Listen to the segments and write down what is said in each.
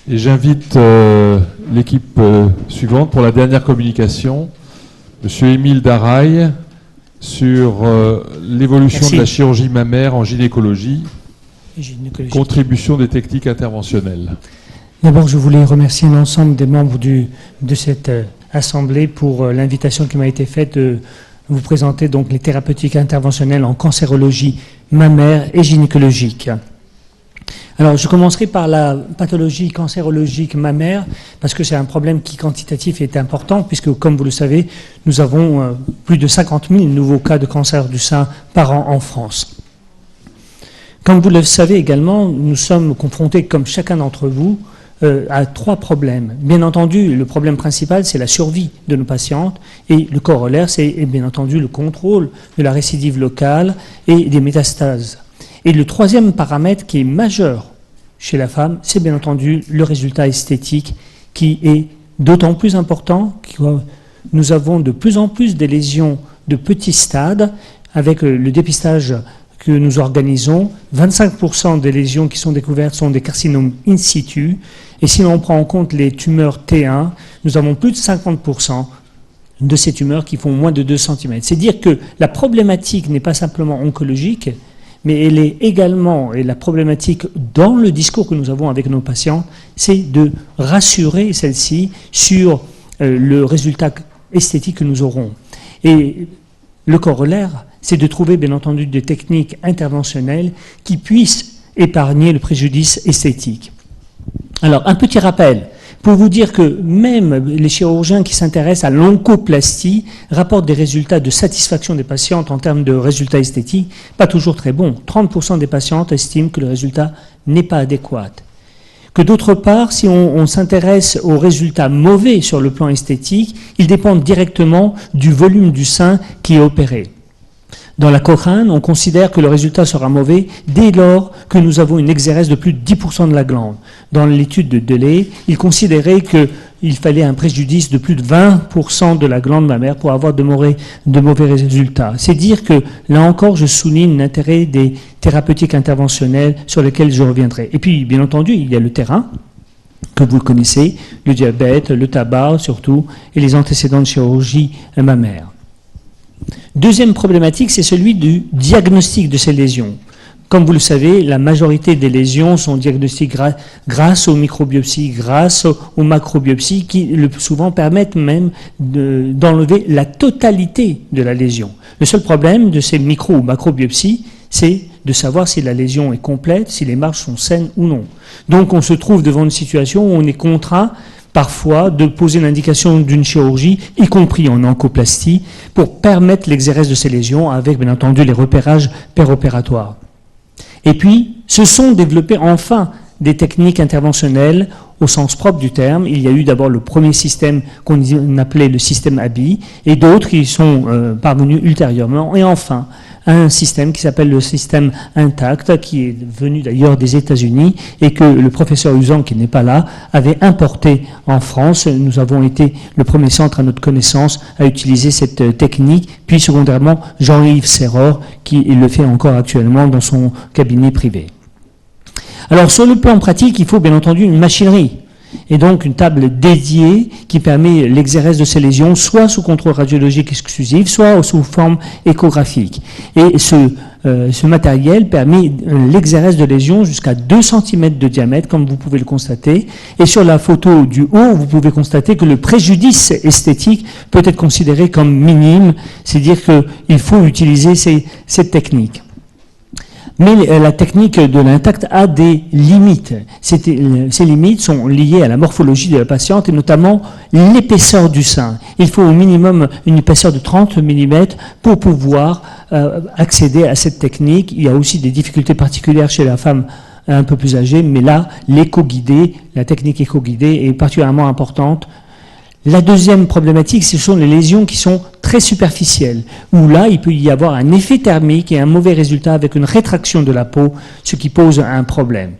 Et j'invite l'équipe suivante pour la dernière communication, Monsieur Émile Daraille, sur l'évolution de la chirurgie mammaire en gynécologie, contribution des techniques interventionnelles. D'abord, je voulais remercier l'ensemble des membres de cette assemblée pour l'invitation qui m'a été faite de vous présenter donc les thérapeutiques interventionnelles en cancérologie mammaire et gynécologique. Alors, je commencerai par la pathologie cancérologique mammaire, parce que c'est un problème qui, quantitatif, est important, puisque, comme vous le savez, nous avons plus de 50 000 nouveaux cas de cancer du sein par an en France. Comme vous le savez également, nous sommes confrontés, comme chacun d'entre vous, à 3 problèmes. Bien entendu, le problème principal, c'est la survie de nos patientes, et le corollaire, c'est bien entendu le contrôle de la récidive locale et des métastases. Et le 3e paramètre qui est majeur chez la femme, c'est bien entendu le résultat esthétique qui est d'autant plus important que nous avons de plus en plus des lésions de petits stades. Avec le dépistage que nous organisons, 25% des lésions qui sont découvertes sont des carcinomes in situ. Et si l'on prend en compte les tumeurs T1, nous avons plus de 50% de ces tumeurs qui font moins de 2 cm. C'est dire que la problématique n'est pas simplement oncologique, mais elle est également, et la problématique dans le discours que nous avons avec nos patients, c'est de rassurer celles-ci sur le résultat esthétique que nous aurons. Et le corollaire, c'est de trouver bien entendu des techniques interventionnelles qui puissent épargner le préjudice esthétique. Alors, un petit rappel, pour vous dire que même les chirurgiens qui s'intéressent à l'oncoplastie rapportent des résultats de satisfaction des patientes en termes de résultats esthétiques, pas toujours très bons. 30% des patientes estiment que le résultat n'est pas adéquat. Que d'autre part, si on s'intéresse aux résultats mauvais sur le plan esthétique, ils dépendent directement du volume du sein qui est opéré. Dans la Cochrane, on considère que le résultat sera mauvais dès lors que nous avons une exérèse de plus de 10% de la glande. Dans l'étude de Delay, il considérait qu'il fallait un préjudice de plus de 20% de la glande mammaire pour avoir de mauvais résultats. C'est dire que, là encore, je souligne l'intérêt des thérapeutiques interventionnelles sur lesquelles je reviendrai. Et puis, bien entendu, il y a le terrain, que vous connaissez, le diabète, le tabac surtout, et les antécédents de chirurgie mammaire. Deuxième problématique, c'est celui du diagnostic de ces lésions. Comme vous le savez, la majorité des lésions sont diagnostiquées grâce aux microbiopsies, grâce aux macrobiopsies, qui le plus souvent permettent même d'enlever la totalité de la lésion. Le seul problème de ces micro- ou macrobiopsies, c'est de savoir si la lésion est complète, si les marges sont saines ou non. Donc on se trouve devant une situation où on est contraint parfois de poser l'indication d'une chirurgie, y compris en oncoplastie, pour permettre l'exérèse de ces lésions avec, bien entendu, les repérages péropératoires. Et puis, se sont développées enfin des techniques interventionnelles au sens propre du terme. Il y a eu d'abord le premier système qu'on appelait le système ABI, et d'autres qui sont parvenus ultérieurement, et enfin, un système qui s'appelle le système Intact, qui est venu d'ailleurs des États-Unis et que le professeur Usan, qui n'est pas là, avait importé en France. Nous avons été le premier centre à notre connaissance à utiliser cette technique, puis secondairement Jean-Yves Serror, qui le fait encore actuellement dans son cabinet privé. Alors sur le plan pratique, il faut bien entendu une machinerie. Et donc une table dédiée qui permet l'exérèse de ces lésions, soit sous contrôle radiologique exclusif, soit sous forme échographique. Et ce matériel permet l'exérèse de lésions jusqu'à 2 cm de diamètre, comme vous pouvez le constater. Et sur la photo du haut, vous pouvez constater que le préjudice esthétique peut être considéré comme minime, c'est-à-dire qu'il faut utiliser cette technique. Mais la technique de l'Intact a des limites. Ces limites sont liées à la morphologie de la patiente et notamment l'épaisseur du sein. Il faut au minimum une épaisseur de 30 mm pour pouvoir accéder à cette technique. Il y a aussi des difficultés particulières chez la femme un peu plus âgée, mais là, l'écho-guidé, la technique écho-guidée est particulièrement importante. La deuxième problématique, ce sont les lésions qui sont très superficielles, où là, il peut y avoir un effet thermique et un mauvais résultat avec une rétraction de la peau, ce qui pose un problème.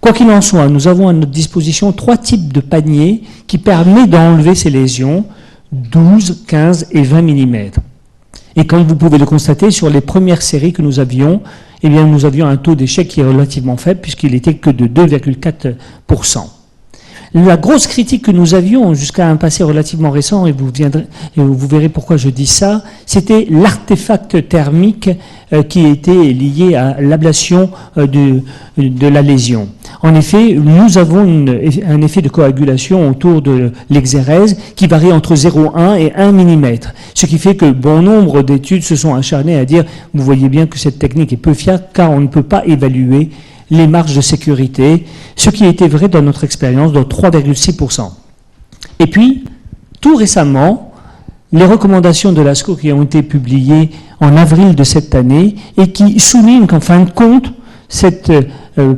Quoi qu'il en soit, nous avons à notre disposition 3 types de paniers qui permettent d'enlever ces lésions, 12, 15 et 20 mm. Et comme vous pouvez le constater, sur les premières séries que nous avions, eh bien, nous avions un taux d'échec qui est relativement faible, puisqu'il n'était que de 2,4%. La grosse critique que nous avions jusqu'à un passé relativement récent, et vous verrez pourquoi je dis ça, c'était l'artefact thermique qui était lié à l'ablation de la lésion. En effet, nous avons un effet de coagulation autour de l'exérèse qui varie entre 0,1 et 1 mm. Ce qui fait que bon nombre d'études se sont acharnées à dire, vous voyez bien que cette technique est peu fiable car on ne peut pas évaluer les marges de sécurité, ce qui était vrai dans notre expérience de 3,6%. Et puis, tout récemment, les recommandations de l'ASCO qui ont été publiées en avril de cette année et qui soulignent qu'en fin de compte, cette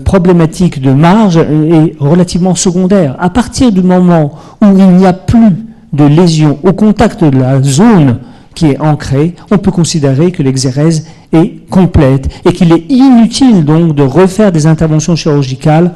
problématique de marge est relativement secondaire. À partir du moment où il n'y a plus de lésions au contact de la zone qui est ancrée, on peut considérer que l'exérèse est complète et qu'il est inutile donc de refaire des interventions chirurgicales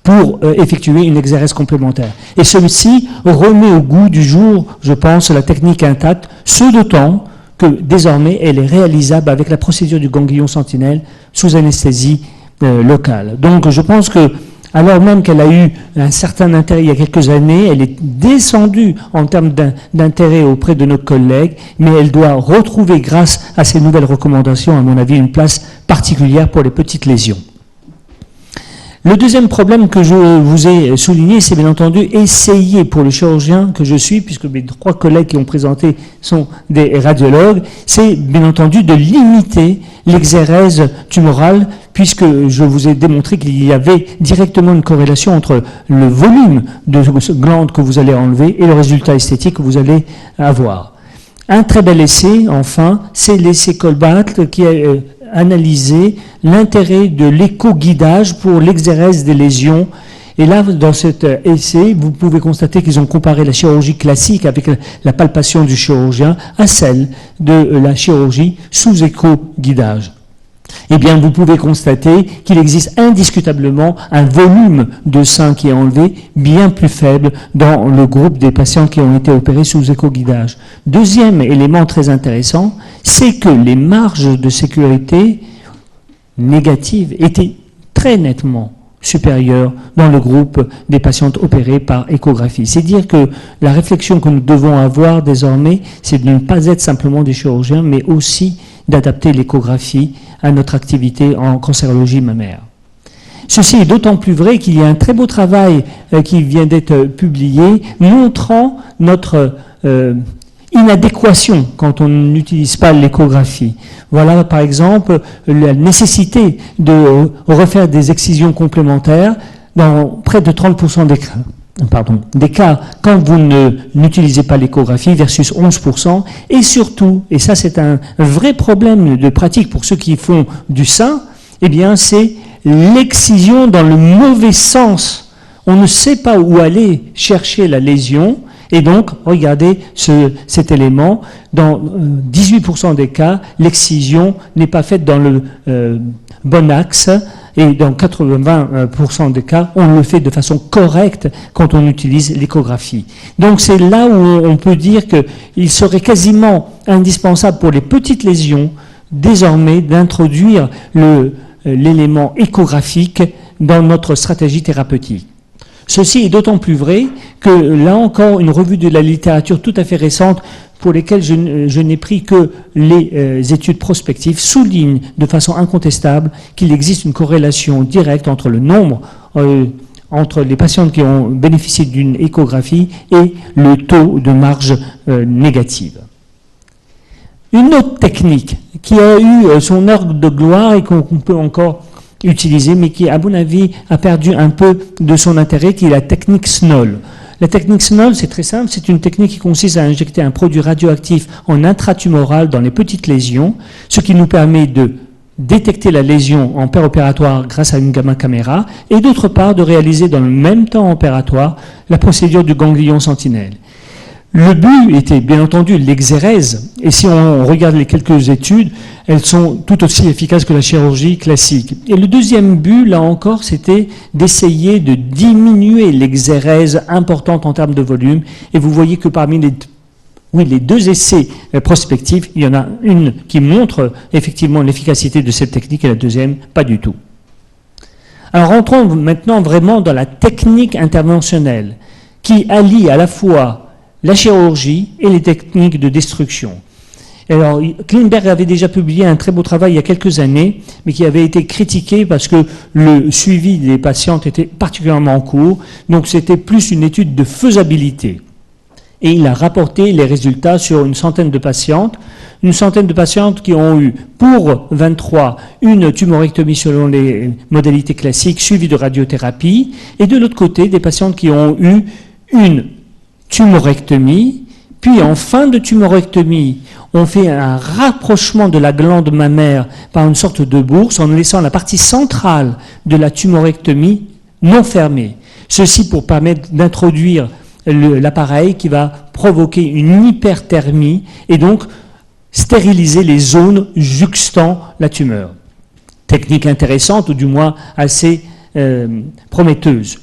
pour effectuer une exérèse complémentaire. Et ceci remet au goût du jour, je pense, la technique intacte, ce d'autant que désormais elle est réalisable avec la procédure du ganglion sentinelle sous anesthésie locale. Donc je pense que, alors même qu'elle a eu un certain intérêt il y a quelques années, elle est descendue en termes d'intérêt auprès de nos collègues, mais elle doit retrouver, grâce à ces nouvelles recommandations, à mon avis, une place particulière pour les petites lésions. Le deuxième problème que je vous ai souligné, c'est bien entendu essayer pour le chirurgien que je suis, puisque mes 3 collègues qui ont présenté sont des radiologues, c'est bien entendu de limiter l'exérèse tumorale, puisque je vous ai démontré qu'il y avait directement une corrélation entre le volume de glande que vous allez enlever et le résultat esthétique que vous allez avoir. Un très bel essai, enfin, c'est l'essai Colbart qui a analysé l'intérêt de l'éco-guidage pour l'exérèse des lésions. Et là, dans cet essai, vous pouvez constater qu'ils ont comparé la chirurgie classique avec la palpation du chirurgien à celle de la chirurgie sous éco-guidage. Eh bien, vous pouvez constater qu'il existe indiscutablement un volume de sein qui est enlevé bien plus faible dans le groupe des patients qui ont été opérés sous éco-guidage. Deuxième élément très intéressant, c'est que les marges de sécurité négatives étaient très nettement supérieures dans le groupe des patientes opérées par échographie. C'est dire que la réflexion que nous devons avoir désormais, c'est de ne pas être simplement des chirurgiens, mais aussi d'adapter l'échographie à notre activité en cancérologie mammaire. Ceci est d'autant plus vrai qu'il y a un très beau travail qui vient d'être publié montrant notre inadéquation quand on n'utilise pas l'échographie. Voilà par exemple la nécessité de refaire des excisions complémentaires dans près de 30% des cas quand vous n'utilisez pas l'échographie versus 11%, et surtout, et ça c'est un vrai problème de pratique pour ceux qui font du sein, eh bien c'est l'excision dans le mauvais sens. On ne sait pas où aller chercher la lésion, et donc, regardez cet élément, dans 18% des cas, l'excision n'est pas faite dans le bon axe, et dans 80% des cas, on le fait de façon correcte quand on utilise l'échographie. Donc c'est là où on peut dire qu'il serait quasiment indispensable pour les petites lésions, désormais, d'introduire l'élément échographique dans notre stratégie thérapeutique. Ceci est d'autant plus vrai que, là encore, une revue de la littérature tout à fait récente, pour lesquelles je n'ai pris que les études prospectives, souligne de façon incontestable qu'il existe une corrélation directe entre le nombre, entre les patients qui ont bénéficié d'une échographie et le taux de marge négative. Une autre technique qui a eu son heure de gloire et qu'on peut encore utilisée, mais qui, à mon avis, a perdu un peu de son intérêt, qui est la technique Snoll. La technique Snoll, c'est très simple, c'est une technique qui consiste à injecter un produit radioactif en intratumoral dans les petites lésions, ce qui nous permet de détecter la lésion en péropératoire grâce à une gamma caméra, et d'autre part de réaliser dans le même temps opératoire la procédure du ganglion sentinelle. Le but était bien entendu l'exérèse, et si on regarde les quelques études, elles sont tout aussi efficaces que la chirurgie classique. Et le deuxième but, là encore, c'était d'essayer de diminuer l'exérèse importante en termes de volume, et vous voyez que parmi les deux essais prospectifs, il y en a une qui montre effectivement l'efficacité de cette technique, et la deuxième, pas du tout. Alors rentrons maintenant vraiment dans la technique interventionnelle qui allie à la fois la chirurgie et les techniques de destruction. Alors, Klinberg avait déjà publié un très beau travail il y a quelques années, mais qui avait été critiqué parce que le suivi des patientes était particulièrement court, donc c'était plus une étude de faisabilité. Et il a rapporté les résultats sur une centaine de patientes qui ont eu, pour 23, une tumorectomie selon les modalités classiques, suivie de radiothérapie, et de l'autre côté, des patientes qui ont eu une tumorectomie, puis en fin de tumorectomie, on fait un rapprochement de la glande mammaire par une sorte de bourse en laissant la partie centrale de la tumorectomie non fermée. Ceci pour permettre d'introduire l'appareil qui va provoquer une hyperthermie et donc stériliser les zones juxtant la tumeur. Technique intéressante ou du moins assez prometteuse.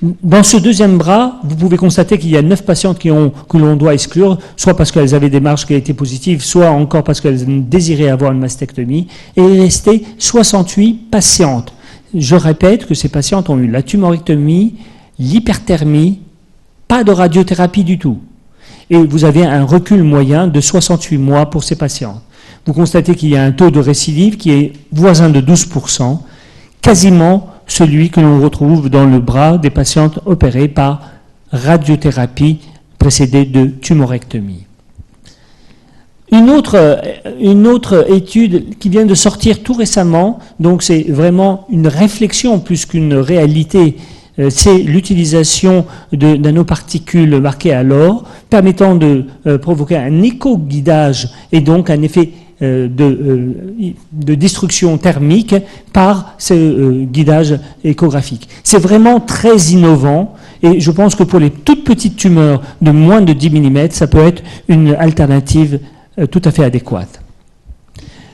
Dans ce deuxième bras, vous pouvez constater qu'il y a 9 patientes que l'on doit exclure, soit parce qu'elles avaient des marges qui étaient positives, soit encore parce qu'elles désiraient avoir une mastectomie, et il restait 68 patientes. Je répète que ces patientes ont eu la tumorectomie, l'hyperthermie, pas de radiothérapie du tout. Et vous avez un recul moyen de 68 mois pour ces patientes. Vous constatez qu'il y a un taux de récidive qui est voisin de 12%, quasiment celui que l'on retrouve dans le bras des patientes opérées par radiothérapie précédée de tumorectomie. Une autre étude qui vient de sortir tout récemment, donc c'est vraiment une réflexion plus qu'une réalité, c'est l'utilisation de nanoparticules marquées à l'or, permettant de provoquer un éco-guidage et donc un effet de destruction thermique par ce guidage échographique. C'est vraiment très innovant et je pense que pour les toutes petites tumeurs de moins de 10 mm, ça peut être une alternative tout à fait adéquate.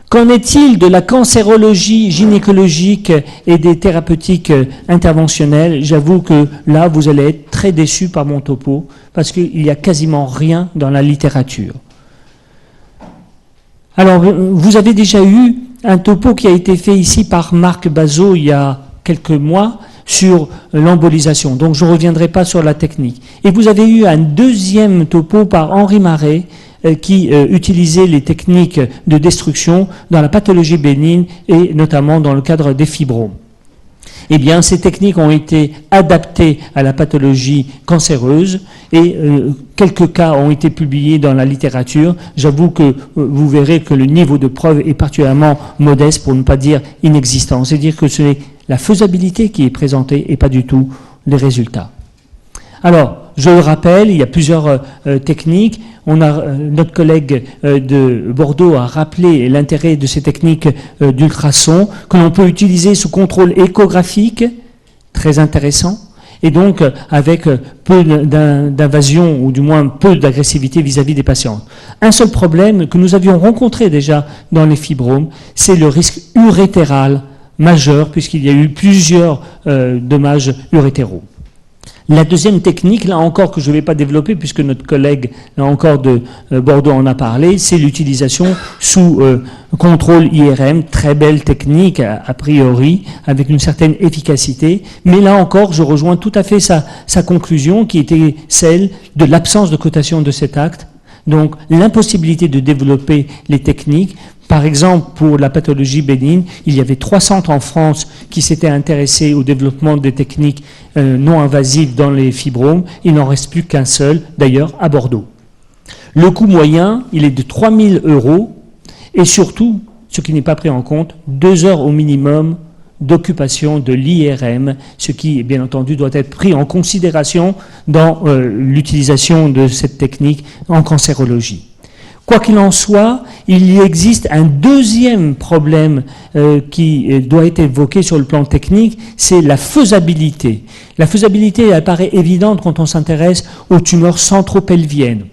Qu'en est-il de la cancérologie gynécologique et des thérapeutiques interventionnelles? J'avoue que là, vous allez être très déçus par mon topo parce qu'il n'y a quasiment rien dans la littérature. Alors, vous avez déjà eu un topo qui a été fait ici par Marc Bazot il y a quelques mois sur l'embolisation. Donc, je ne reviendrai pas sur la technique. Et vous avez eu un deuxième topo par Henri Marais qui utilisait les techniques de destruction dans la pathologie bénigne et notamment dans le cadre des fibromes. Eh bien, ces techniques ont été adaptées à la pathologie cancéreuse et quelques cas ont été publiés dans la littérature. J'avoue que vous verrez que le niveau de preuve est particulièrement modeste, pour ne pas dire inexistant. C'est-à-dire que c'est la faisabilité qui est présentée et pas du tout les résultats. Alors, je le rappelle, il y a plusieurs techniques. Notre collègue de Bordeaux a rappelé l'intérêt de ces techniques d'ultrasons que l'on peut utiliser sous contrôle échographique, très intéressant, et donc avec peu d'invasion ou du moins peu d'agressivité vis-à-vis des patients. Un seul problème que nous avions rencontré déjà dans les fibromes, c'est le risque urétéral majeur puisqu'il y a eu plusieurs dommages urétéraux. La deuxième technique, là encore que je ne vais pas développer puisque notre collègue, là encore de Bordeaux en a parlé, c'est l'utilisation sous contrôle IRM, très belle technique a priori, avec une certaine efficacité. Mais là encore, je rejoins tout à fait sa conclusion qui était celle de l'absence de cotation de cet acte. Donc l'impossibilité de développer les techniques. Par exemple, pour la pathologie bénigne, il y avait 3 centres en France qui s'étaient intéressés au développement des techniques non invasives dans les fibromes. Il n'en reste plus qu'un seul, d'ailleurs, à Bordeaux. Le coût moyen, il est de 3 000 € et surtout, ce qui n'est pas pris en compte, 2 heures au minimum d'occupation de l'IRM, ce qui, bien entendu, doit être pris en considération dans l'utilisation de cette technique en cancérologie. Quoi qu'il en soit, il y existe un deuxième problème qui doit être évoqué sur le plan technique, c'est la faisabilité. La faisabilité apparaît évidente quand on s'intéresse aux tumeurs centropelviennes.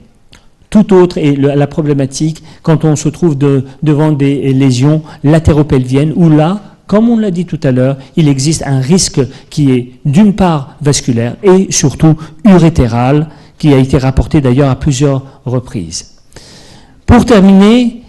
Tout autre est la problématique quand on se trouve devant des lésions latéropelviennes, où là, comme on l'a dit tout à l'heure, il existe un risque qui est d'une part vasculaire et surtout urétéral, qui a été rapporté d'ailleurs à plusieurs reprises. Pour terminer,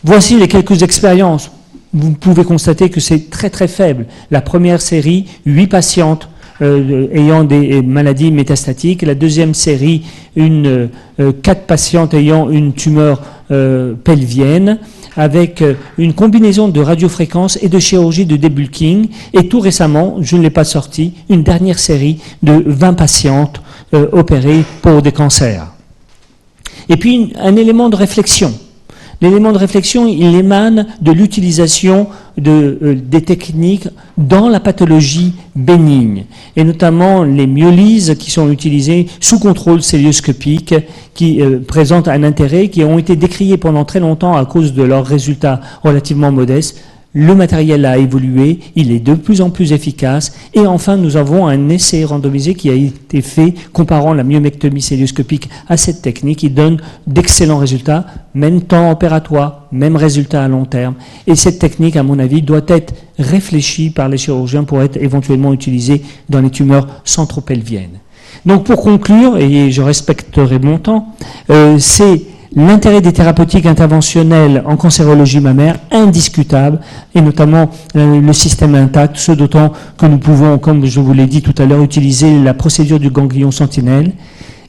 voici les quelques expériences vous pouvez constater que c'est très très faible. La première série, 8 patientes ayant des maladies métastatiques. La deuxième série, 4 patientes ayant une tumeur pelvienne, avec une combinaison de radiofréquence et de chirurgie de débulking. Et tout récemment, je ne l'ai pas sorti, une dernière série de 20 patientes opérées pour des cancers. Et puis, un élément de réflexion. L'élément de réflexion, il émane de l'utilisation des techniques dans la pathologie bénigne, et notamment les myolyses qui sont utilisées sous contrôle cœlioscopique, qui présentent un intérêt, qui ont été décriés pendant très longtemps à cause de leurs résultats relativement modestes. Le matériel a évolué, il est de plus en plus efficace, et enfin nous avons un essai randomisé qui a été fait comparant la myomectomie cœlioscopique à cette technique. Il donne d'excellents résultats, même temps opératoire, même résultat à long terme, et cette technique, à mon avis, doit être réfléchie par les chirurgiens pour être éventuellement utilisée dans les tumeurs centropelviennes. Donc pour conclure, et je respecterai mon temps, c'est l'intérêt des thérapeutiques interventionnelles en cancérologie mammaire, indiscutable, et notamment le système intact, ce d'autant que nous pouvons, comme je vous l'ai dit tout à l'heure, utiliser la procédure du ganglion sentinelle.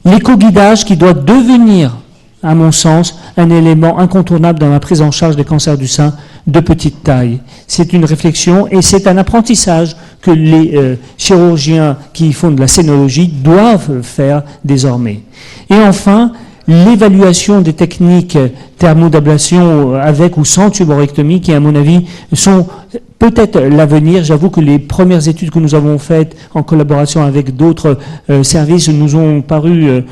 L'éco-guidage qui doit devenir, à mon sens, un élément incontournable dans la prise en charge des cancers du sein de petite taille. C'est une réflexion et c'est un apprentissage que les chirurgiens qui font de la scénologie doivent faire désormais. Et enfin, l'évaluation des techniques thermodablation avec ou sans tumorectomie qui, à mon avis, sont peut-être l'avenir. J'avoue que les premières études que nous avons faites en collaboration avec d'autres services nous ont paru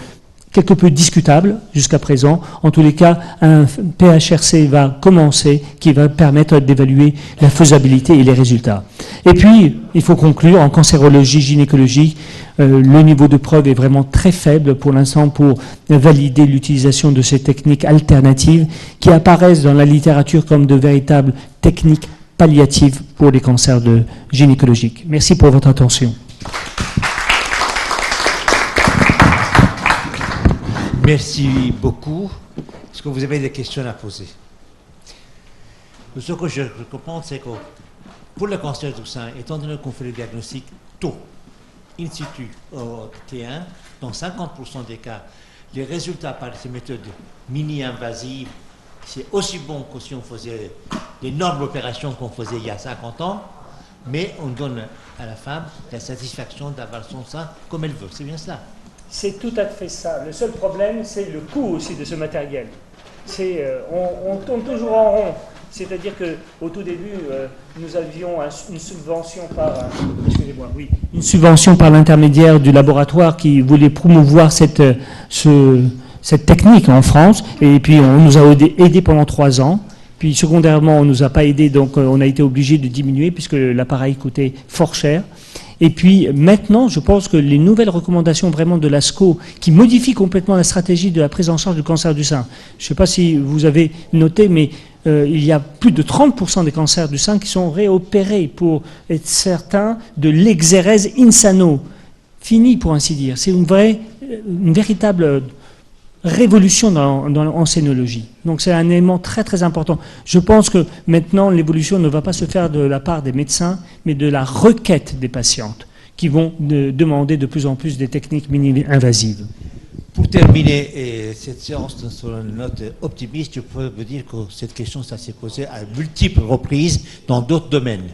quelque peu discutables jusqu'à présent. En tous les cas, un PHRC va commencer qui va permettre d'évaluer la faisabilité et les résultats. Et puis, il faut conclure, en cancérologie gynécologique, le niveau de preuve est vraiment très faible pour l'instant pour valider l'utilisation de ces techniques alternatives qui apparaissent dans la littérature comme de véritables techniques palliatives pour les cancers gynécologiques. Merci pour votre attention. Merci beaucoup. Est-ce que vous avez des questions à poser? Ce que je comprends, c'est que pour le cancer du sein, étant donné qu'on fait le diagnostic tôt, in situ au T1, dans 50% des cas, les résultats par ces méthodes mini-invasives, c'est aussi bon que si on faisait d'énormes opérations qu'on faisait il y a 50 ans, mais on donne à la femme la satisfaction d'avoir son sein comme elle veut. C'est bien ça? C'est tout à fait ça. Le seul problème, c'est le coût aussi de ce matériel. On tourne toujours en rond. C'est-à-dire qu'au tout début, nous avions une subvention une subvention par l'intermédiaire du laboratoire qui voulait promouvoir cette technique en France. Et puis, on nous a aidé pendant 3 ans. Puis, secondairement, on ne nous a pas aidé, donc on a été obligé de diminuer puisque l'appareil coûtait fort cher. Et puis maintenant, je pense que les nouvelles recommandations vraiment de l'ASCO qui modifient complètement la stratégie de la prise en charge du cancer du sein. Je ne sais pas si vous avez noté, mais il y a plus de 30% des cancers du sein qui sont réopérés pour être certains de l'exérèse insano. Fini, pour ainsi dire. C'est une véritable révolution en scénologie. Donc c'est un élément très très important. Je pense que maintenant l'évolution ne va pas se faire de la part des médecins, mais de la requête des patientes qui vont demander de plus en plus des techniques mini-invasives. Pour terminer cette séance sur une note optimiste, je peux vous dire que cette question ça s'est posée à multiples reprises dans d'autres domaines.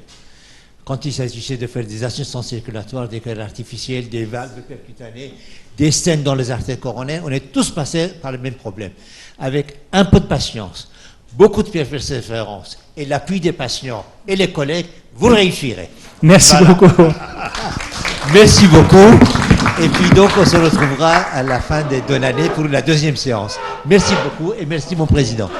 Quand il s'agissait de faire des assistances circulatoires, des cœurs artificiels, des valves percutanées, des stents dans les artères coronaires, on est tous passés par le même problème. Avec un peu de patience, beaucoup de persévérance et l'appui des patients et les collègues, vous réussirez. Merci beaucoup. Merci beaucoup. Et puis donc, on se retrouvera à la fin de l'année pour la deuxième séance. Merci beaucoup et merci mon président.